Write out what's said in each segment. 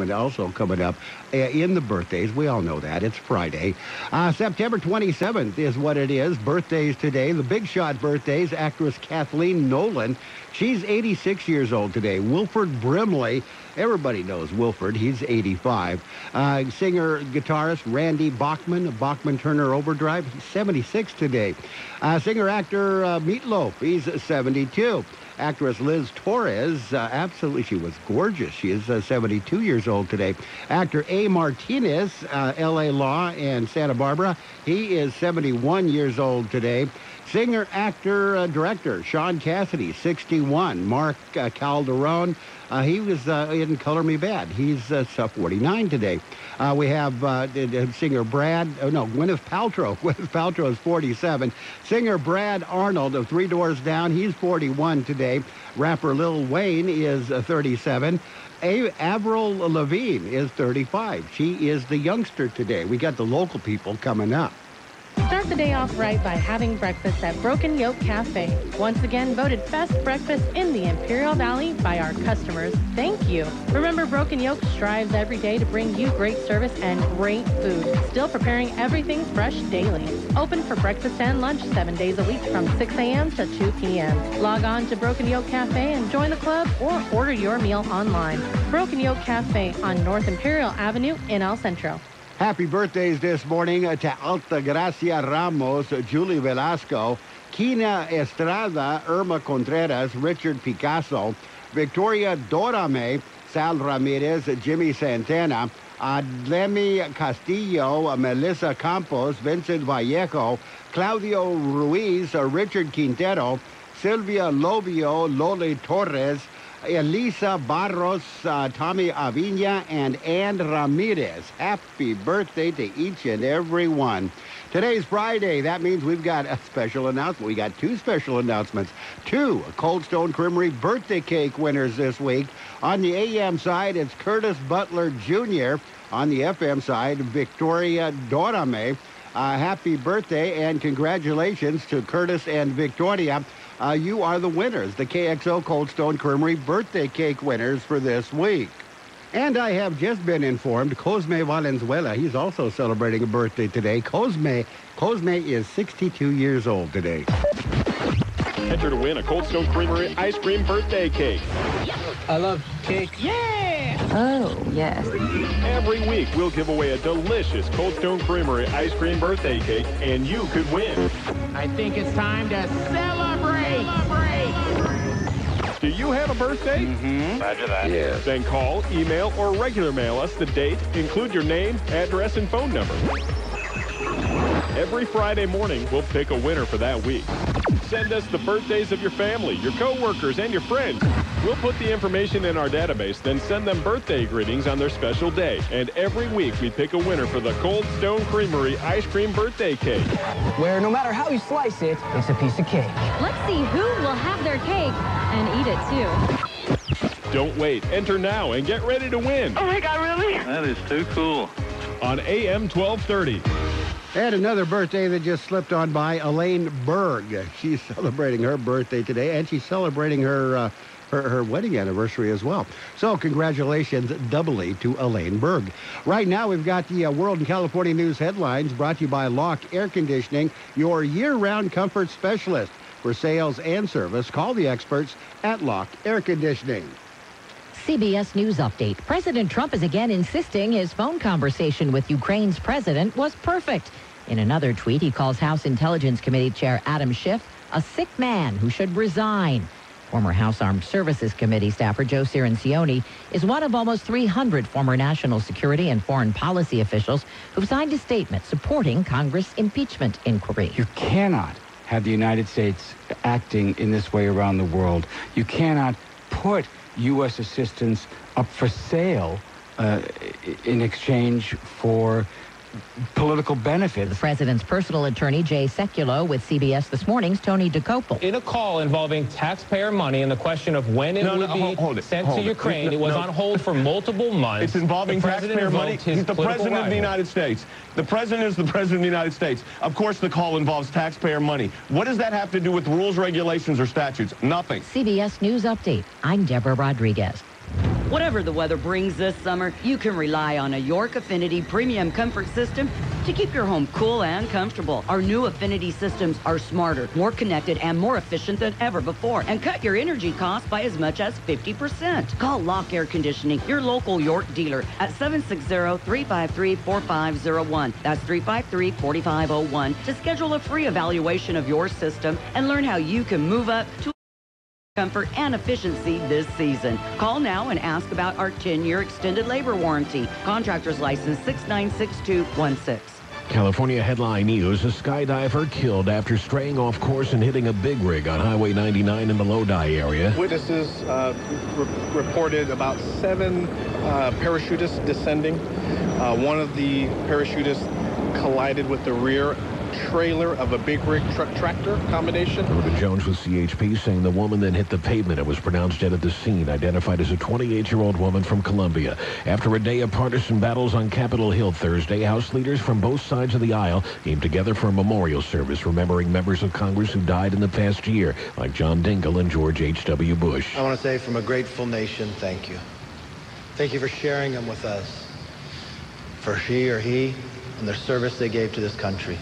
Also coming up in the birthdays. We all know that. It's Friday. September 27th is what it is. Birthdays today. The big shot birthdays. Actress Kathleen Nolan. She's 86 years old today. Wilford Brimley. Everybody knows Wilford. He's 85. Singer, guitarist Randy Bachman. Bachman Turner Overdrive. He's 76 today. Singer-actor Meatloaf. He's 72. Actress Liz Torres, absolutely, she was gorgeous. She is 72 years old today. Actor A. Martinez, L.A. Law and Santa Barbara, he is 71 years old today. Singer, actor, director Sean Cassidy, 61. Mark Calderon, he was in Color Me Bad. He's 49 today. We have singer Gwyneth Paltrow. Gwyneth Paltrow is 47. Singer Brad Arnold of Three Doors Down, he's 41 today. Rapper Lil Wayne is 37. Avril Lavigne is 35. She is the youngster today. We got the local people coming up. Start the day off right by having breakfast at Broken Yoke Cafe. Once again voted best breakfast in the Imperial Valley by our customers. Thank you. Remember, Broken Yoke strives every day to bring you great service and great food. Still preparing everything fresh daily. Open for breakfast and lunch 7 days a week from 6 a.m. to 2 p.m. Log on to Broken Yoke Cafe and join the club or order your meal online. Broken Yoke Cafe on North Imperial Avenue in El Centro. Happy birthdays this morning to Altagracia Ramos, Julie Velasco, Kina Estrada, Irma Contreras, Richard Picasso, Victoria Dorame, Sal Ramirez, Jimmy Santana, Adlemi Castillo, Melissa Campos, Vincent Vallejo, Claudio Ruiz, Richard Quintero, Silvia Lobio, Loli Torres, Elisa Barros, Tommy Aviña, and Ann Ramirez. Happy birthday to each and every one. Today's Friday. That means we've got a special announcement. We got two special announcements. Two Cold Stone Creamery birthday cake winners this week. On the AM side, it's Curtis Butler Jr. On the FM side, Victoria Dorame. Happy birthday and congratulations to Curtis and Victoria. You are the winners, the KXO Cold Stone Creamery birthday cake winners for this week. And I have just been informed, Cosme Valenzuela, he's also celebrating a birthday today. Cosme is 62 years old today. Enter to win a Cold Stone Creamery ice cream birthday cake. I love cake. Yeah! Oh, yes. Every week, we'll give away a delicious Cold Stone Creamery ice cream birthday cake, and you could win. I think it's time to celebrate! Do you have a birthday? Roger that. Yes. Then call, email, or regular mail us the date. Include your name, address, and phone number. Every Friday morning, we'll pick a winner for that week. Send us the birthdays of your family, your coworkers, and your friends. We'll put the information in our database, then send them birthday greetings on their special day. And every week, we pick a winner for the Cold Stone Creamery ice cream birthday cake. Where no matter how you slice it, it's a piece of cake. Let's see who will have their cake and eat it, too. Don't wait. Enter now and get ready to win. Oh, my God, really? That is too cool. On AM 1230. And another birthday that just slipped on by, Elaine Berg. She's celebrating her birthday today, and she's celebrating her wedding anniversary as well. So congratulations doubly to Elaine Berg. Right now, we've got the World and California News headlines brought to you by Locke Air Conditioning, your year-round comfort specialist. For sales and service, call the experts at Locke Air Conditioning. CBS News Update. President Trump is again insisting his phone conversation with Ukraine's president was perfect. In another tweet, he calls House Intelligence Committee Chair Adam Schiff a sick man who should resign. Former House Armed Services Committee staffer Joe Cirincione is one of almost 300 former national security and foreign policy officials who've signed a statement supporting Congress impeachment inquiry. You cannot have the United States acting in this way around the world. You cannot put U.S. assistance up for sale in exchange for political benefit. The president's personal attorney, Jay Sekulow, with CBS This Morning's Tony DeCopel. In a call involving taxpayer money and the question of when it would be sent to Ukraine, it was on hold for multiple months. It's involving taxpayer money. He's the president of the United States. The president is the president of the United States. Of course, the call involves taxpayer money. What does that have to do with rules, regulations, or statutes? Nothing. CBS News Update. I'm Deborah Rodriguez. Whatever the weather brings this summer, you can rely on a York Affinity Premium Comfort System to keep your home cool and comfortable. Our new Affinity systems are smarter, more connected, and more efficient than ever before, and cut your energy costs by as much as 50%. Call Lock Air Conditioning, your local York dealer, at 760-353-4501. That's 353-4501 to schedule a free evaluation of your system and learn how you can move up to comfort and efficiency this season. Call now and ask about our 10-year extended labor warranty. Contractor's license 696216. California headline news: a skydiver killed after straying off course and hitting a big rig on Highway 99 in the Lodi area. Witnesses reported about 7 parachutists descending. One of the parachutists collided with the rear trailer of a big rig truck tractor combination. Reuben Jones with CHP saying the woman then hit the pavement and was pronounced dead at the scene, identified as a 28-year-old woman from Colombia. After a day of partisan battles on Capitol Hill Thursday, House leaders from both sides of the aisle came together for a memorial service remembering members of Congress who died in the past year, like John Dingell and George H.W. Bush. I want to say from a grateful nation, thank you. Thank you for sharing them with us, for she or he and their service they gave to this country.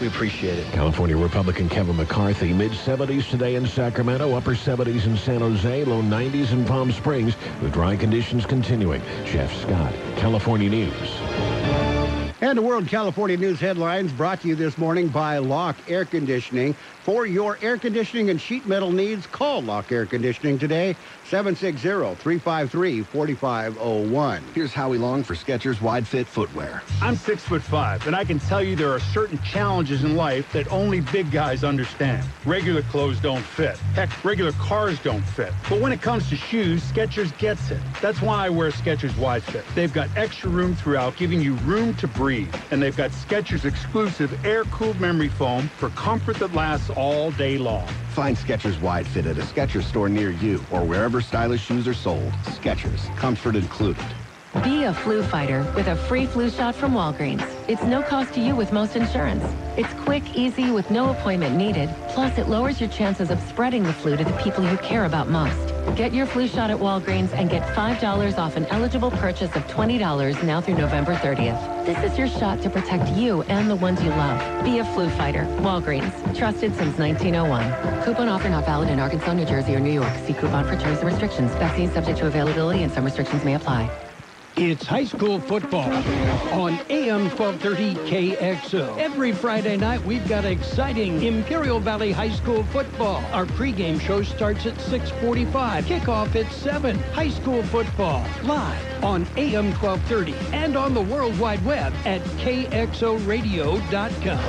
We appreciate it. California Republican Kevin McCarthy, mid-70s today in Sacramento, upper 70s in San Jose, low 90s in Palm Springs, with dry conditions continuing. Jeff Scott, California News. And the World California News headlines brought to you this morning by Lock Air Conditioning. For your air conditioning and sheet metal needs, call Lock Air Conditioning today, 760-353-4501. Here's Howie Long for Skechers Wide Fit Footwear. I'm 6'5", and I can tell you there are certain challenges in life that only big guys understand. Regular clothes don't fit. Heck, regular cars don't fit. But when it comes to shoes, Skechers gets it. That's why I wear Skechers Wide Fit. They've got extra room throughout, giving you room to breathe. And they've got Skechers exclusive air-cooled memory foam for comfort that lasts all day long. Find Skechers Wide Fit at a Skechers store near you or wherever stylish shoes are sold. Skechers, comfort included. Be a flu fighter with a free flu shot from Walgreens. It's no cost to you with most insurance. It's quick, easy, with no appointment needed. Plus, it lowers your chances of spreading the flu to the people you care about most. Get your flu shot at Walgreens and get $5 off an eligible purchase of $20 now through November 30th. This is your shot to protect you and the ones you love. Be a flu fighter. Walgreens. Trusted since 1901. Coupon offer not valid in Arkansas, New Jersey, or New York. See coupon for terms and restrictions. Vaccine subject to availability and some restrictions may apply. It's high school football on AM 1230 KXO. Every Friday night, we've got exciting Imperial Valley High School football. Our pregame show starts at 6:45. Kickoff at 7. High school football live on AM 1230 and on the World Wide Web at KXORadio.com.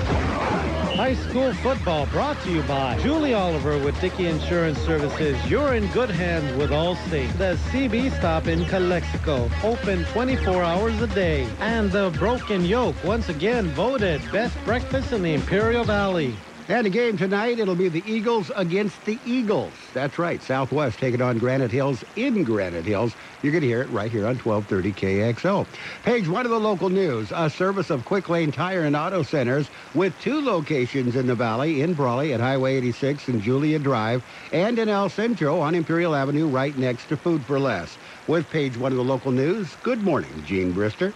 High school football brought to you by Julie Oliver with Dickey Insurance Services. You're in good hands with Allstate. The CB stop in Calexico, open 24 hours a day. And the Broken Yoke, once again voted best breakfast in the Imperial Valley. And a game tonight, it'll be the Eagles against the Eagles. That's right, Southwest taking on Granite Hills in Granite Hills. You're going to hear it right here on 1230 KXO. Page 1 of the local news, a service of Quick Lane Tire and Auto Centers with 2 locations in the Valley, in Brawley at Highway 86 and Julia Drive, and in El Centro on Imperial Avenue right next to Food for Less. With page 1 of the local news, good morning, Gene Brister.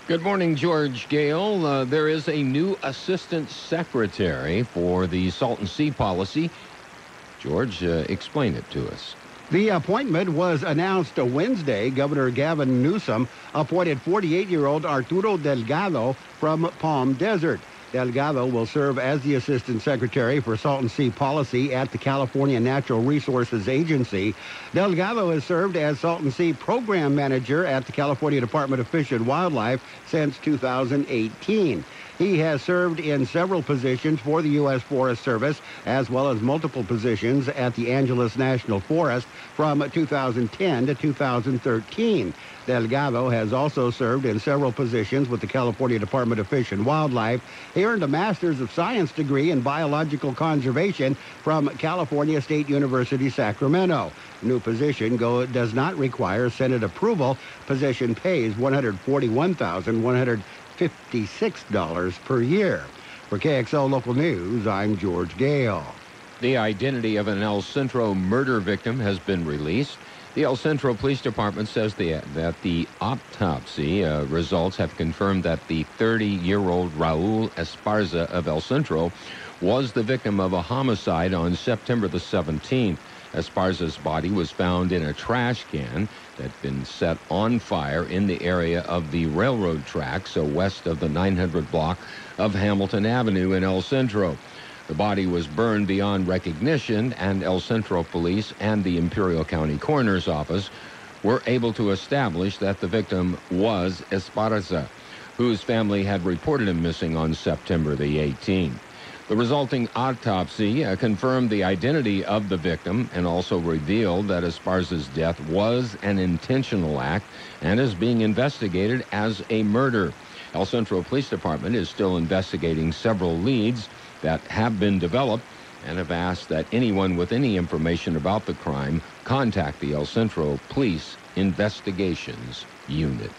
Good morning, George Gale. There is a new assistant secretary for the Salton Sea policy. George, explain it to us. The appointment was announced Wednesday. Governor Gavin Newsom appointed 48-year-old Arturo Delgado from Palm Desert. Delgado will serve as the Assistant Secretary for Salton Sea Policy at the California Natural Resources Agency. Delgado has served as Salton Sea Program Manager at the California Department of Fish and Wildlife since 2018. He has served in several positions for the U.S. Forest Service, as well as multiple positions at the Angeles National Forest from 2010 to 2013. Delgado has also served in several positions with the California Department of Fish and Wildlife. He earned a Master's of Science degree in Biological Conservation from California State University, Sacramento. New position does not require Senate approval. Position pays $141,156 per year. For KXO Local News, I'm George Gale. The identity of an El Centro murder victim has been released. The El Centro Police Department says that the autopsy results have confirmed that the 30-year-old Raul Esparza of El Centro was the victim of a homicide on September the 17th. Esparza's body was found in a trash can that had been set on fire in the area of the railroad tracks west of the 900 block of Hamilton Avenue in El Centro. The body was burned beyond recognition, and El Centro Police and the Imperial County Coroner's Office were able to establish that the victim was Esparza, whose family had reported him missing on September the 18th. The resulting autopsy confirmed the identity of the victim and also revealed that Esparza's death was an intentional act and is being investigated as a murder. El Centro Police Department is still investigating several leads that have been developed and have asked that anyone with any information about the crime contact the El Centro Police Investigations Unit.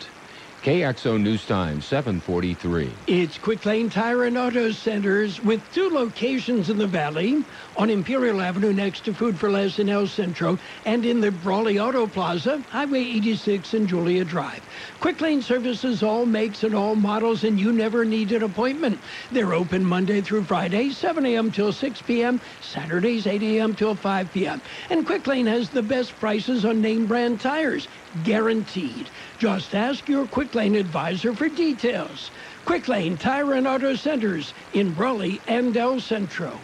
KXO News Time, 7:43. It's Quick Lane Tire and Auto Centers with 2 locations in the Valley, on Imperial Avenue next to Food for Less in El Centro, and in the Brawley Auto Plaza, Highway 86 and Julia Drive. Quick Lane services all makes and all models, and you never need an appointment. They're open Monday through Friday, 7 a.m. till 6 p.m., Saturdays 8 a.m. till 5 p.m. And Quick Lane has the best prices on name brand tires, guaranteed. Just ask your Quick Lane advisor for details. Quick Lane Tire and Auto Centers in Brawley and El Centro.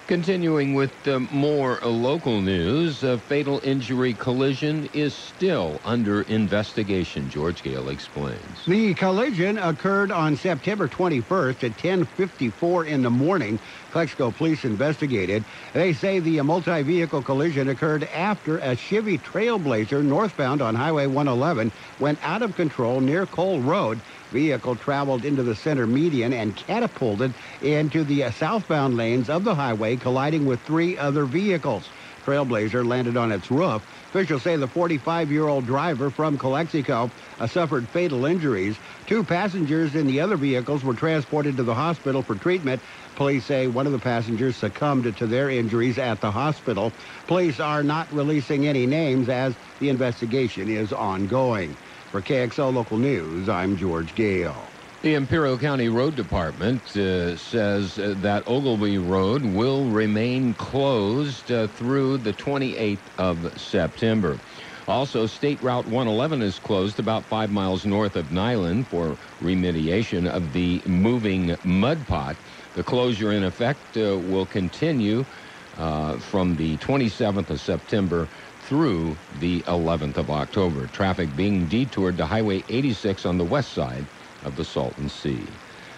Continuing with more local news, a fatal injury collision is still under investigation. George Gale explains. The collision occurred on September 21st at 10:54 in the morning. Calexico police investigated. They say the multi-vehicle collision occurred after a Chevy Trailblazer northbound on Highway 111 went out of control near Cole Road. Vehicle traveled into the center median and catapulted into the southbound lanes of the highway, colliding with 3 other vehicles. Trailblazer landed on its roof. Officials say the 45-year-old driver from Calexico suffered fatal injuries. 2 passengers in the other vehicles were transported to the hospital for treatment. Police say one of the passengers succumbed to their injuries at the hospital. Police are not releasing any names as the investigation is ongoing. For KXO Local News, I'm George Gale. The Imperial County Road Department says that Ogilvie Road will remain closed through the 28th of September. Also, State Route 111 is closed about 5 miles north of Niland for remediation of the moving mud pot. The closure, in effect, will continue from the 27th of September through the 11th of October. Traffic being detoured to Highway 86 on the west side of the Salton Sea.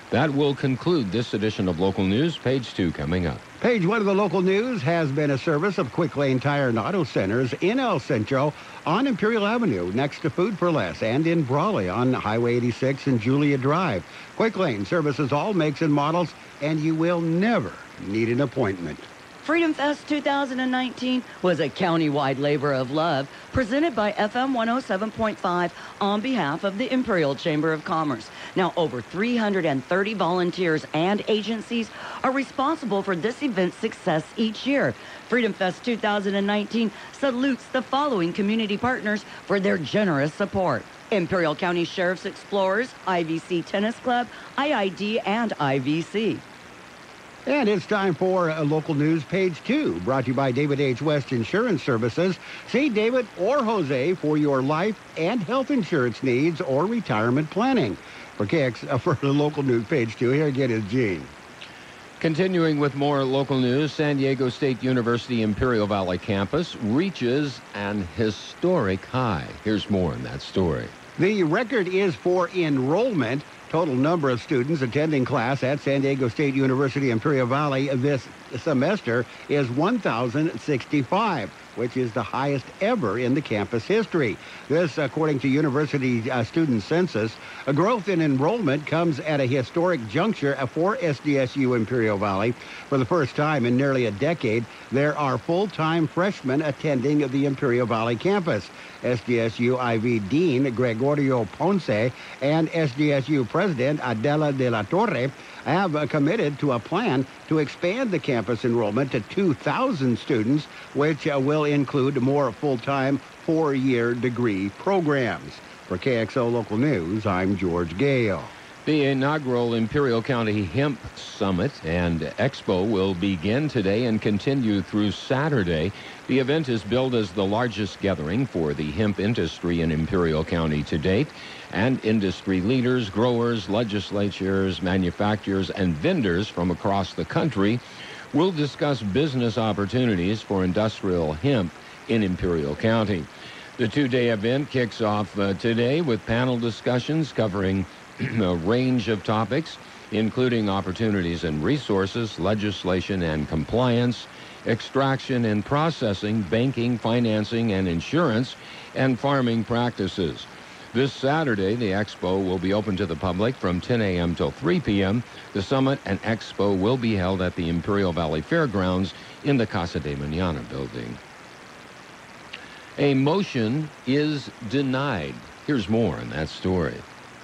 That will conclude this edition of Local News. Page 2 coming up. Page 1 of the local news has been a service of Quick Lane Tire and Auto Centers in El Centro on Imperial Avenue next to Food for Less, and in Brawley on Highway 86 and Julia Drive. Quick Lane services all makes and models, and you will never need an appointment. Freedom Fest 2019 was a countywide labor of love presented by FM 107.5 on behalf of the Imperial Chamber of Commerce. Now, over 330 volunteers and agencies are responsible for this event's success each year. Freedom Fest 2019 salutes the following community partners for their generous support: Imperial County Sheriff's Explorers, IVC Tennis Club, IID, and IVC. And it's time for Local News, Page 2, brought to you by David H. West Insurance Services. See David or Jose for your life and health insurance needs or retirement planning. For the Local News, Page 2, here again is Gene. Continuing with more local news, San Diego State University Imperial Valley campus reaches an historic high. Here's more on that story. The record is for enrollment. Total number of students attending class at San Diego State University Imperial Valley this semester is 1,065, which is the highest ever in the campus history. This, according to University Student Census. A growth in enrollment comes at a historic juncture for SDSU Imperial Valley. For the first time in nearly a decade, there are full-time freshmen attending the Imperial Valley campus. SDSU IV Dean Gregorio Ponce and SDSU President Adela de la Torre have committed to a plan to expand the campus campus enrollment to 2,000 students, which will include more full-time 4-year degree programs. For KXO Local News, I'm George Gale. The inaugural Imperial County Hemp Summit and Expo will begin today and continue through Saturday. The event is billed as the largest gathering for the hemp industry in Imperial County to date, and industry leaders, growers, legislatures, manufacturers, and vendors from across the country will discuss business opportunities for industrial hemp in Imperial County. The two-day event kicks off today with panel discussions covering a range of topics, including opportunities and resources, legislation and compliance, extraction and processing, banking, financing and insurance, and farming practices. This Saturday, the expo will be open to the public from 10 a.m. till 3 p.m. The summit and expo will be held at the Imperial Valley Fairgrounds in the Casa de Mañana building. A motion is denied. Here's more on that story.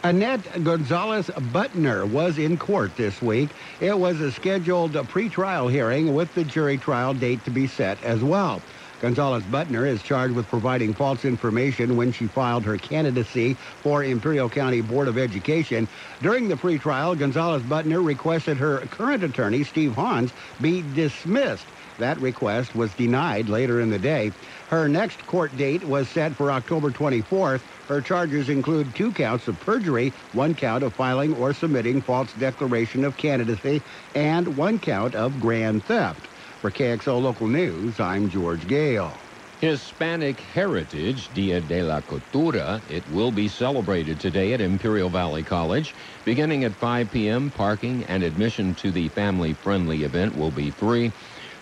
Annette Gonzalez-Butner was in court this week. It was a scheduled pretrial hearing with the jury trial date to be set as well. Gonzalez-Butner is charged with providing false information when she filed her candidacy for Imperial County Board of Education. During the pretrial, Gonzalez-Butner requested her current attorney, Steve Hans, be dismissed. That request was denied later in the day. Her next court date was set for October 24th. Her charges include 2 counts of perjury, 1 count of filing or submitting false declaration of candidacy, and 1 count of grand theft. For KXO Local News, I'm George Gale. Hispanic Heritage, Dia de la Cultura, it will be celebrated today at Imperial Valley College. Beginning at 5 p.m., parking and admission to the family-friendly event will be free.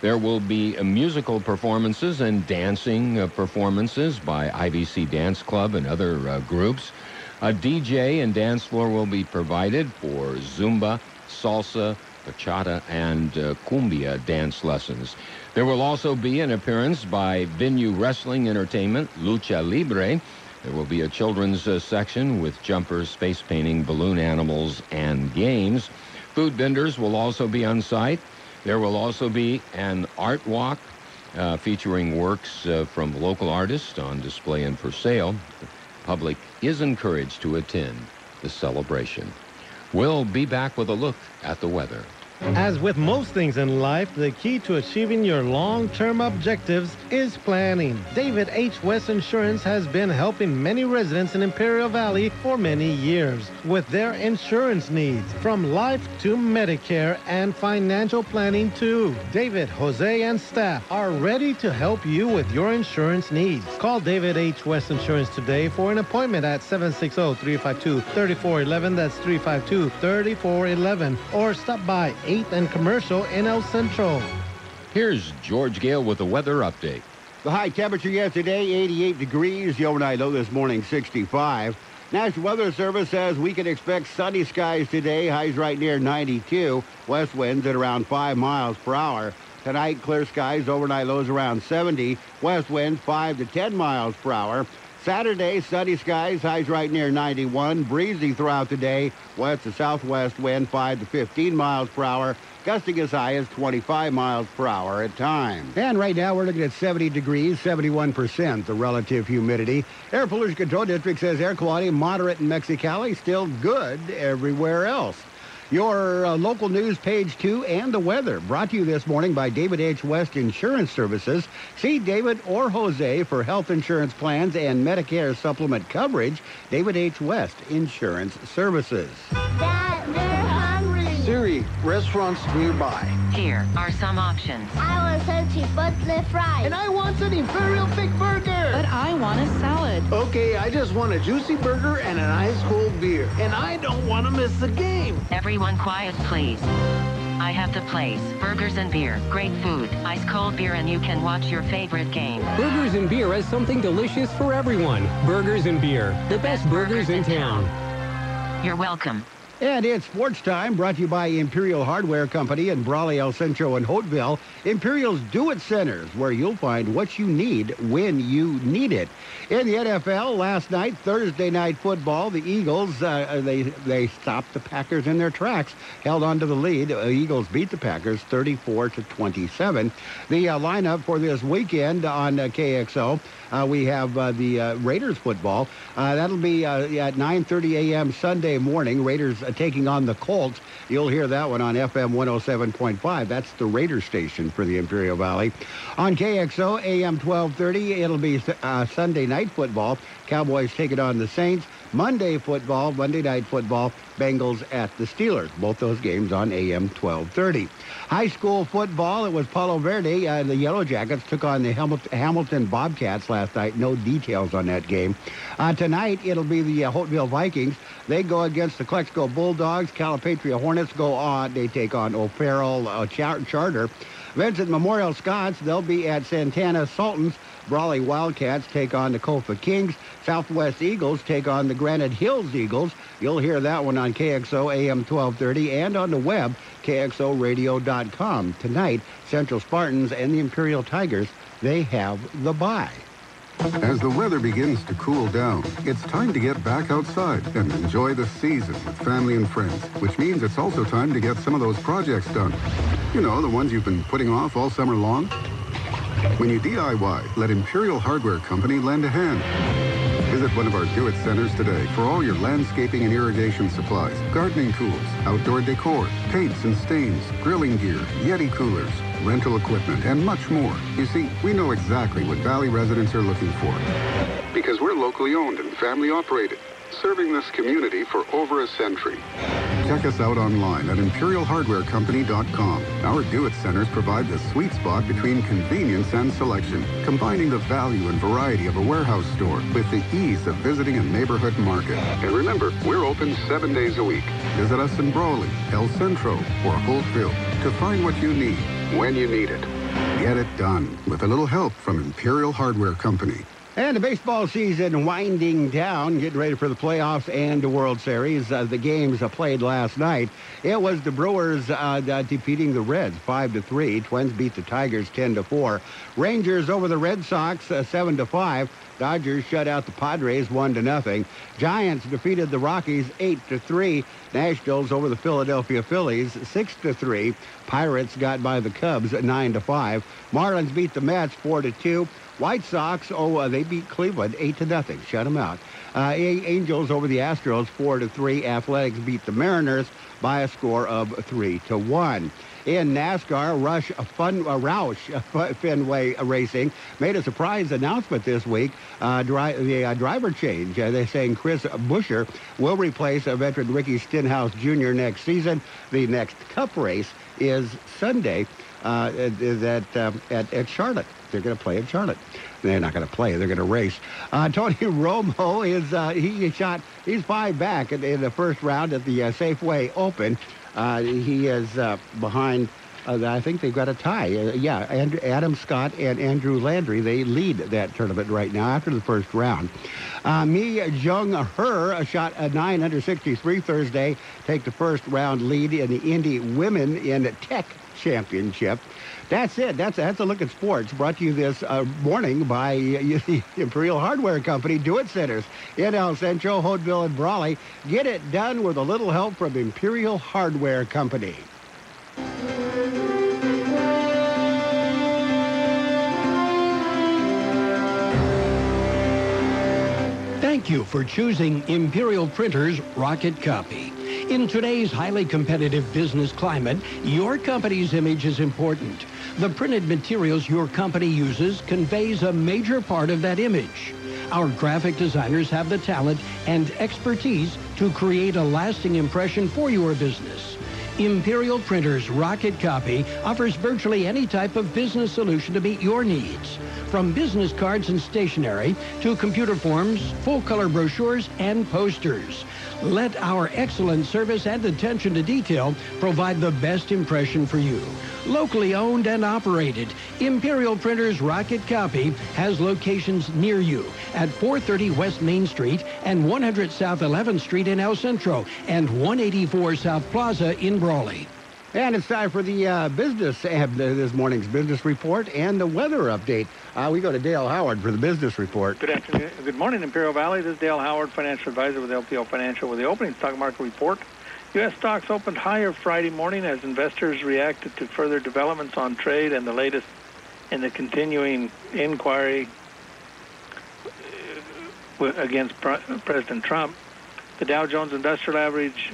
There will be musical performances and dancing performances by IVC Dance Club and other groups. A DJ and dance floor will be provided for Zumba, salsa, bachata, and cumbia dance lessons. There will also be an appearance by Venue Wrestling Entertainment, Lucha Libre. There will be a children's section with jumpers, face painting, balloon animals, and games. Food vendors will also be on site. There will also be an art walk featuring works from local artists on display and for sale. The public is encouraged to attend the celebration. We'll be back with a look at the weather. As with most things in life, the key to achieving your long-term objectives is planning. David H. West Insurance has been helping many residents in Imperial Valley for many years with their insurance needs, from life to Medicare and financial planning too. David, Jose, and staff are ready to help you with your insurance needs. Call David H. West Insurance today for an appointment at 760-352-3411. That's 352-3411. Or stop by 8th and Commercial in El Centro. Here's George Gale with the weather update. The high temperature yesterday, 88 degrees. The overnight low this morning, 65. National Weather Service says we can expect sunny skies today. Highs right near 92. West winds at around 5 miles per hour. Tonight, clear skies. Overnight lows around 70. West winds 5 to 10 miles per hour. Saturday, sunny skies, highs right near 91, breezy throughout the day, west to southwest wind 5 to 15 miles per hour, gusting as high as 25 miles per hour at times. And right now we're looking at 70 degrees, 71% the relative humidity. Air Pollution Control District says air quality moderate in Mexicali, still good everywhere else. Your local news, page 2, and the weather. Brought to you this morning by David H. West Insurance Services. See David or Jose for health insurance plans and Medicare supplement coverage. David H. West Insurance Services. Dad, they're hungry. Siri, restaurants nearby. Here are some options. I want some chipotle fries. And I want an Imperial thick burger. But I want a salad. Okay, I just want a juicy burger and an ice cold beer. And I don't want to miss the game. Everyone quiet, please. I have the place. Burgers and beer. Great food. Ice cold beer, and you can watch your favorite game. Burgers and Beer has something delicious for everyone. Burgers and Beer. The best burgers in town. You're welcome. And it's sports time, brought to you by Imperial Hardware Company in Brawley, El Centro, and Holtville. Imperial's Do-It Centers, where you'll find what you need when you need it. In the NFL, last night, Thursday night football, the Eagles, they stopped the Packers in their tracks, held on to the lead. The Eagles beat the Packers 34-27. The lineup for this weekend on KXO, we have the Raiders football. That'll be at 9:30 a.m. Sunday morning. Raiders taking on the Colts. You'll hear that one on FM 107.5. That's the Raider station for the Imperial Valley. On KXO, AM 1230, it'll be Sunday night football. Cowboys taking on the Saints. Monday night football, Bengals at the Steelers. Both those games on AM 1230. High school football, it was Palo Verde. The Yellow Jackets took on the Hamilton Bobcats last night. No details on that game. Tonight, it'll be the Holtville Vikings. They go against the Calexico Bulldogs. Calipatria Hornets go on. They take on O'Farrell Charter. Vincent Memorial Scots, they'll be at Santana Sultans. Brawley Wildcats take on the Kofa Kings. Southwest Eagles take on the Granite Hills Eagles. You'll hear that one on KXO AM 1230 and on the web, KXOradio.com. Tonight, Central Spartans and the Imperial Tigers, they have the bye. As the weather begins to cool down, it's time to get back outside and enjoy the season with family and friends, which means it's also time to get some of those projects done. You know, the ones you've been putting off all summer long. When you DIY, let Imperial Hardware Company lend a hand. Visit one of our Do-It Centers today for all your landscaping and irrigation supplies, gardening tools, outdoor decor, paints and stains, grilling gear, Yeti coolers, rental equipment, and much more. You see, we know exactly what Valley residents are looking for. Because we're locally owned and family operated, serving this community for over a century. Check us out online at ImperialHardwareCompany.com. Our Do-It Centers provide the sweet spot between convenience and selection, combining the value and variety of a warehouse store with the ease of visiting a neighborhood market. And remember, we're open 7 days a week. Visit us in Brawley, El Centro, or Holtville to find what you need when you need it. Get it done with a little help from Imperial Hardware Company. And the baseball season winding down, getting ready for the playoffs and the World Series. The games played last night. It was the Brewers defeating the Reds 5-3. Twins beat the Tigers 10-4. Rangers over the Red Sox 7-5. Dodgers shut out the Padres 1-0. Giants defeated the Rockies 8-3. Nationals over the Philadelphia Phillies 6-3. Pirates got by the Cubs 9-5. Marlins beat the Mets 4-2. White Sox, they beat Cleveland 8-0. Shut them out. Angels over the Astros 4-3. Athletics beat the Mariners by a score of 3-1. In NASCAR, Roush Fenway Racing made a surprise announcement this week. The driver change. They're saying Chris Buescher will replace veteran Ricky Stenhouse Jr. next season. The next Cup race is Sunday at Charlotte. They're going to play in Charlotte. They're not going to play. They're going to race. Tony Romo he's 5 back in the first round at the Safeway Open. He is behind, I think they've got a tie. Adam Scott and Andrew Landry, they lead that tournament right now after the first round. Mi Jung-Her shot a 9 under 63 Thursday, take the first round lead in the Indy Women in Tech Championship. That's it. That's a look at sports. Brought to you this morning by Imperial Hardware Company, Do-It Centers in El Centro, Holtville, and Brawley. Get it done with a little help from Imperial Hardware Company. Thank you for choosing Imperial Printers Rocket Copy. In today's highly competitive business climate, your company's image is important. The printed materials your company uses conveys a major part of that image. Our graphic designers have the talent and expertise to create a lasting impression for your business. Imperial Printers Rocket Copy offers virtually any type of business solution to meet your needs. From business cards and stationery to computer forms, full-color brochures, and posters. Let our excellent service and attention to detail provide the best impression for you. Locally owned and operated, Imperial Printers Rocket Copy has locations near you at 430 West Main Street and 100 South 11th Street in El Centro and 184 South Plaza in Brawley. And it's time for the business, this morning's business report and the weather update. We go to Dale Howard for the business report. Good afternoon. Good morning, Imperial Valley. This is Dale Howard, financial advisor with LPL Financial with the opening stock market report. U.S. stocks opened higher Friday morning as investors reacted to further developments on trade and the latest in the continuing inquiry against President Trump. The Dow Jones Industrial Average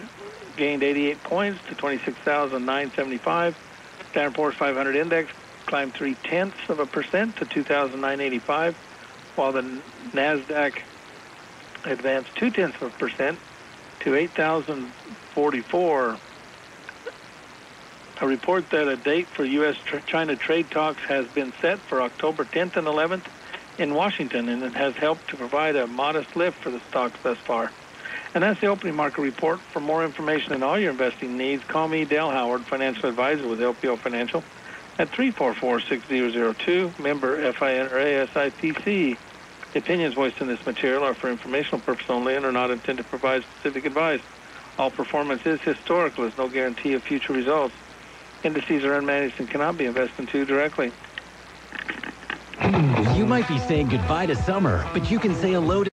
gained 88 points to 26,975. Standard & Poor's 500 Index climbed 0.3% to 2,985, while the NASDAQ advanced 0.2% to 8,044. A report that a date for U.S.-China trade talks has been set for October 10th and 11th in Washington, and it has helped to provide a modest lift for the stocks thus far. And that's the opening market report. For more information on all your investing needs, call me, Dale Howard, financial advisor with LPO Financial, at 344-6002, member FINRA SIPC. The opinions voiced in this material are for informational purposes only and are not intended to provide specific advice. All performance is historical. There's no guarantee of future results. Indices are unmanaged and cannot be invested into directly. You might be saying goodbye to summer, but you can say hello to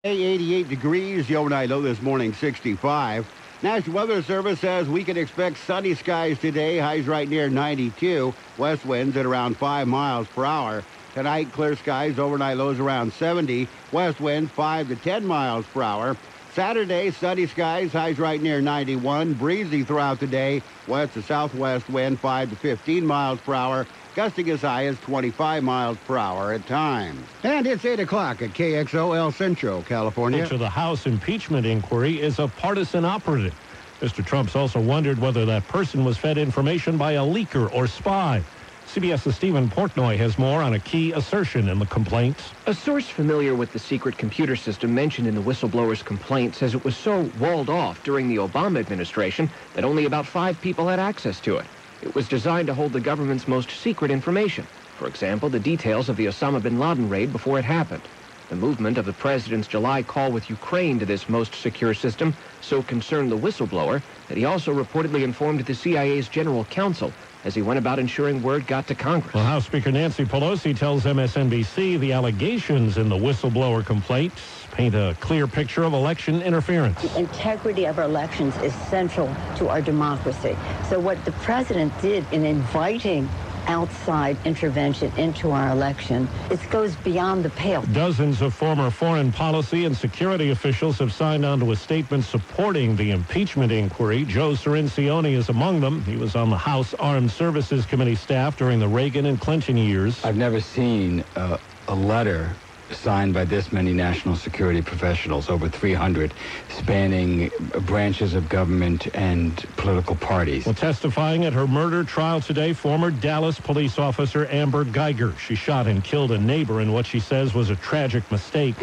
Hey, 88 degrees, the overnight low this morning, 65. National Weather Service says we can expect sunny skies today, highs right near 92, west winds at around 5 miles per hour. Tonight, clear skies, overnight lows around 70, west wind 5 to 10 miles per hour. Saturday, sunny skies, highs right near 91, breezy throughout the day, west to southwest wind 5 to 15 miles per hour, gusting as high as 25 miles per hour at times. And it's 8 o'clock at KXO El Centro, California. The House impeachment inquiry is a partisan operative. Mr. Trump's also wondered whether that person was fed information by a leaker or spy. CBS's Stephen Portnoy has more on a key assertion in the complaint. A source familiar with the secret computer system mentioned in the whistleblower's complaint says it was so walled off during the Obama administration that only about 5 people had access to it. It was designed to hold the government's most secret information. For example, the details of the Osama bin Laden raid before it happened. The movement of the president's July call with Ukraine to this most secure system so concerned the whistleblower that he also reportedly informed the CIA's general counsel as he went about ensuring word got to Congress. Well, House Speaker Nancy Pelosi tells MSNBC the allegations in the whistleblower complaint paint a clear picture of election interference. The integrity of our elections is central to our democracy. So what the president did in inviting outside intervention into our election, it goes beyond the pale. Dozens of former foreign policy and security officials have signed on to a statement supporting the impeachment inquiry. Joe Cirincione is among them. He was on the House Armed Services Committee staff during the Reagan and Clinton years. I've never seen a letter signed by this many national security professionals, over 300, spanning branches of government and political parties. Well, testifying at her murder trial today, former Dallas police officer Amber Geiger. She shot and killed a neighbor in what she says was a tragic mistake.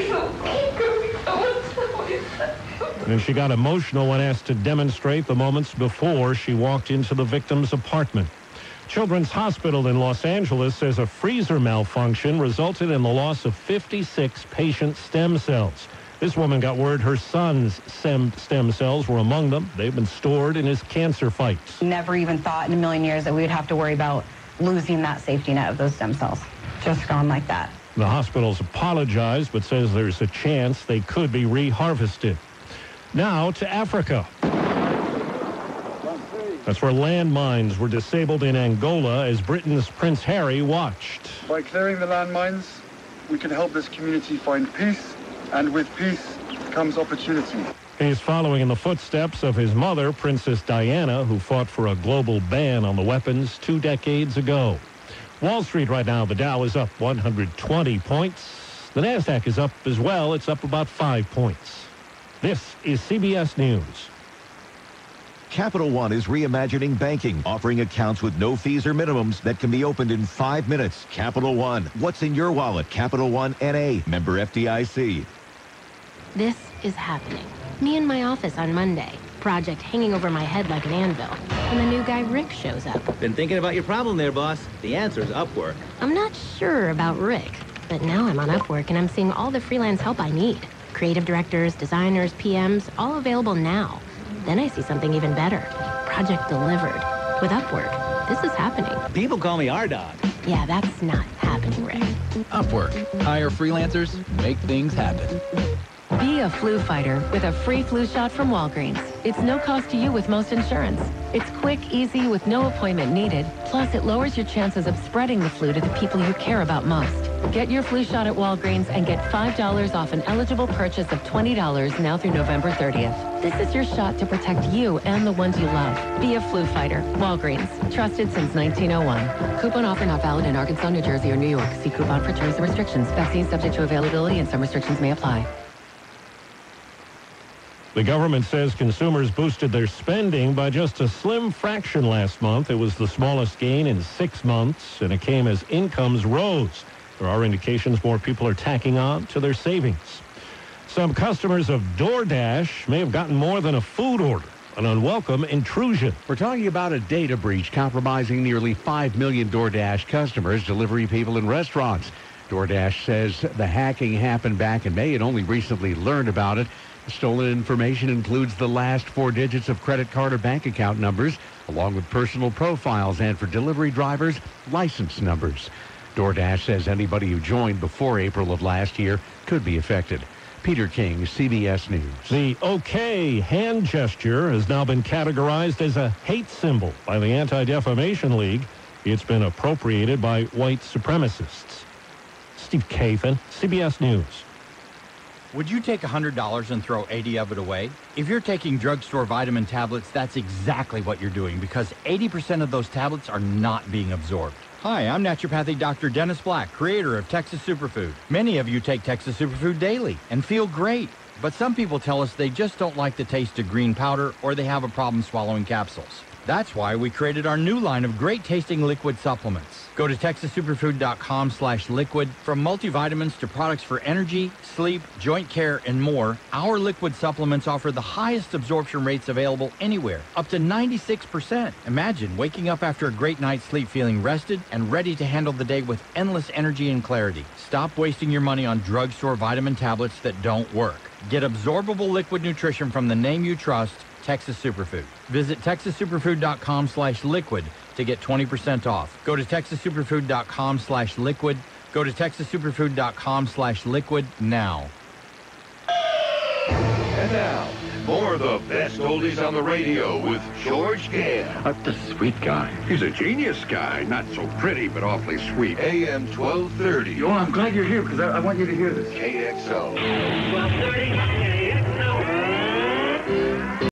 And she got emotional when asked to demonstrate the moments before she walked into the victim's apartment. Children's Hospital in Los Angeles says a freezer malfunction resulted in the loss of 56 patient stem cells. This woman got word her son's stem cells were among them. They've been stored in his cancer fights. Never even thought in a million years that we would have to worry about losing that safety net of those stem cells. Just gone like that. The hospital's apologized, but says there's a chance they could be reharvested. Now to Africa. That's where landmines were disabled in Angola as Britain's Prince Harry watched. By clearing the landmines, we can help this community find peace, and with peace comes opportunity. He's following in the footsteps of his mother, Princess Diana, who fought for a global ban on the weapons 2 decades ago. Wall Street right now, the Dow is up 120 points. The NASDAQ is up as well. It's up about 5 points. This is CBS News. Capital One is reimagining banking, offering accounts with no fees or minimums that can be opened in 5 minutes. Capital One. What's in your wallet? Capital One N.A. Member FDIC. This is happening. Me in my office on Monday. Project hanging over my head like an anvil. And the new guy Rick shows up. Been thinking about your problem there, boss. The answer's Upwork. I'm not sure about Rick, but now I'm on Upwork and I'm seeing all the freelance help I need. Creative directors, designers, PMs, all available now. Then I see something even better. Project delivered. With Upwork, this is happening. People call me R-Dog. Yeah, that's not happening, Rick. Upwork. Hire freelancers, make things happen. Be a flu fighter with a free flu shot from Walgreens. It's no cost to you with most insurance. It's quick, easy, with no appointment needed. Plus, it lowers your chances of spreading the flu to the people you care about most. Get your flu shot at Walgreens and get $5 off an eligible purchase of $20 now through November 30th. This is your shot to protect you and the ones you love. Be a flu fighter. Walgreens. Trusted since 1901. Coupon offer not valid in Arkansas, New Jersey, or New York. See coupon for terms and restrictions. Vaccine subject to availability and some restrictions may apply. The government says consumers boosted their spending by just a slim fraction last month. It was the smallest gain in 6 months, and it came as incomes rose. There are indications more people are tacking on to their savings. Some customers of DoorDash may have gotten more than a food order, an unwelcome intrusion. We're talking about a data breach compromising nearly 5 million DoorDash customers, delivery people, and restaurants. DoorDash says the hacking happened back in May and only recently learned about it. Stolen information includes the last 4 digits of credit card or bank account numbers, along with personal profiles and, for delivery drivers, license numbers. DoorDash says anybody who joined before April of last year could be affected. Peter King, CBS News. The OK hand gesture has now been categorized as a hate symbol by the Anti-Defamation League. It's been appropriated by white supremacists. Steve Kathan, CBS News. Would you take $100 and throw 80 of it away? If you're taking drugstore vitamin tablets, that's exactly what you're doing, because 80% of those tablets are not being absorbed. Hi, I'm naturopathic Dr. Dennis Black, creator of Texas Superfood. Many of you take Texas Superfood daily and feel great, but some people tell us they just don't like the taste of green powder or they have a problem swallowing capsules. That's why we created our new line of great-tasting liquid supplements. Go to TexasSuperfood.com/liquid. From multivitamins to products for energy, sleep, joint care, and more, our liquid supplements offer the highest absorption rates available anywhere, up to 96%. Imagine waking up after a great night's sleep feeling rested and ready to handle the day with endless energy and clarity. Stop wasting your money on drugstore vitamin tablets that don't work. Get absorbable liquid nutrition from the name you trust, Texas Superfood. Visit TexasSuperfood.com/liquid to get 20% off. Go to TexasSuperfood.com/liquid. Go to TexasSuperfood.com/liquid now. And now, more of the best oldies on the radio with George Gale. That's a sweet guy. He's a genius guy. Not so pretty, but awfully sweet. AM 1230. Oh, I'm glad you're here because I want you to hear this. KXO. 1230.